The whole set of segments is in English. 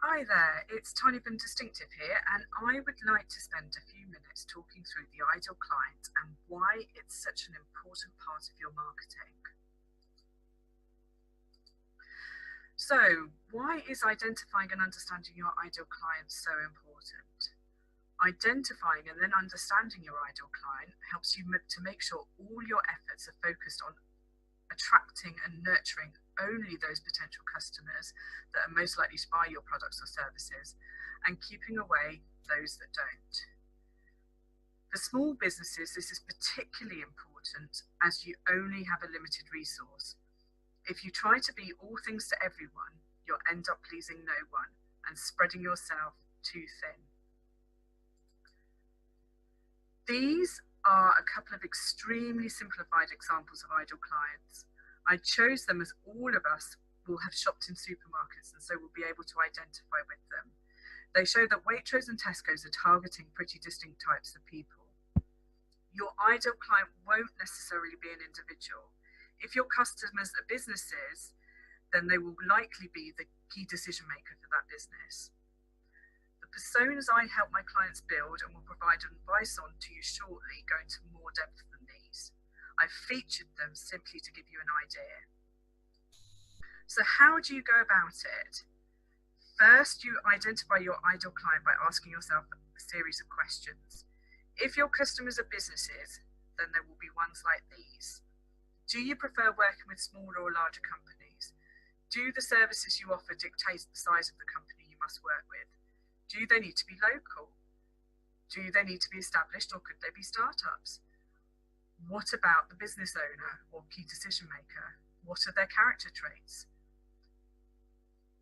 Hi there, it's Tiny Bun Distinctive here, and I would like to spend a few minutes talking through the ideal client and why it's such an important part of your marketing. So, why is identifying and understanding your ideal client so important? Identifying and then understanding your ideal client helps you to make sure all your efforts are focused on attracting and nurturing only those potential customers that are most likely to buy your products or services and keeping away those that don't. For small businesses, this is particularly important as you only have a limited resource. If you try to be all things to everyone, you'll end up pleasing no one and spreading yourself too thin. These are a couple of extremely simplified examples of ideal clients. I chose them as all of us will have shopped in supermarkets and so will be able to identify with them. They show that Waitrose and Tesco's are targeting pretty distinct types of people. Your ideal client won't necessarily be an individual. If your customers are businesses, then they will likely be the key decision maker for that business. The personas I help my clients build and will provide advice on to you shortly go into more depth than these. I've featured them simply to give you an idea. So how do you go about it? First, you identify your ideal client by asking yourself a series of questions. If your customers are businesses, then there will be ones like these. Do you prefer working with smaller or larger companies? Do the services you offer dictate the size of the company you must work with? Do they need to be local? Do they need to be established, or could they be startups? What about the business owner or key decision maker? What are their character traits?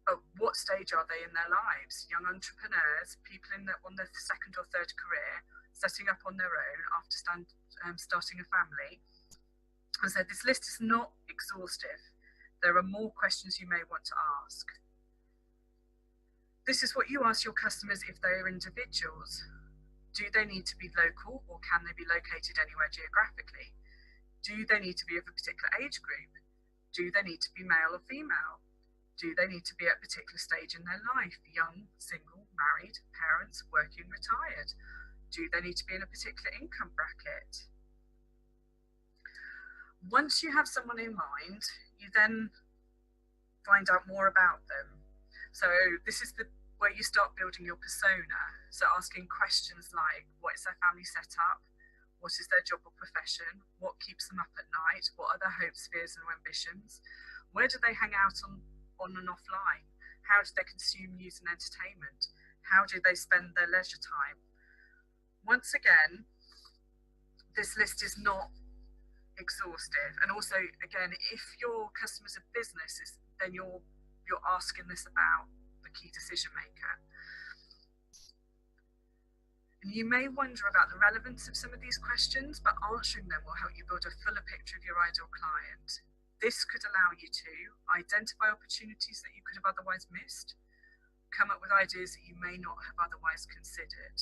At what stage are they in their lives? Young entrepreneurs, people on their second or third career, setting up on their own after starting a family. And so this list is not exhaustive. There are more questions you may want to ask. This is what you ask your customers if they are individuals. Do they need to be local, or can they be located anywhere geographically? Do they need to be of a particular age group? Do they need to be male or female? Do they need to be at a particular stage in their life? Young, single, married, parents, working, retired? Do they need to be in a particular income bracket? Once you have someone in mind, you then find out more about them. So this is where you start building your persona. So asking questions like, what is their family setup? What is their job or profession? What keeps them up at night? What are their hopes, fears, and ambitions? Where do they hang out on and offline? How do they consume news and entertainment? How do they spend their leisure time? Once again, this list is not exhaustive. And also, again, if your customers are businesses, then you're asking this about the key decision maker. And you may wonder about the relevance of some of these questions, but answering them will help you build a fuller picture of your ideal client. This could allow you to identify opportunities that you could have otherwise missed, come up with ideas that you may not have otherwise considered.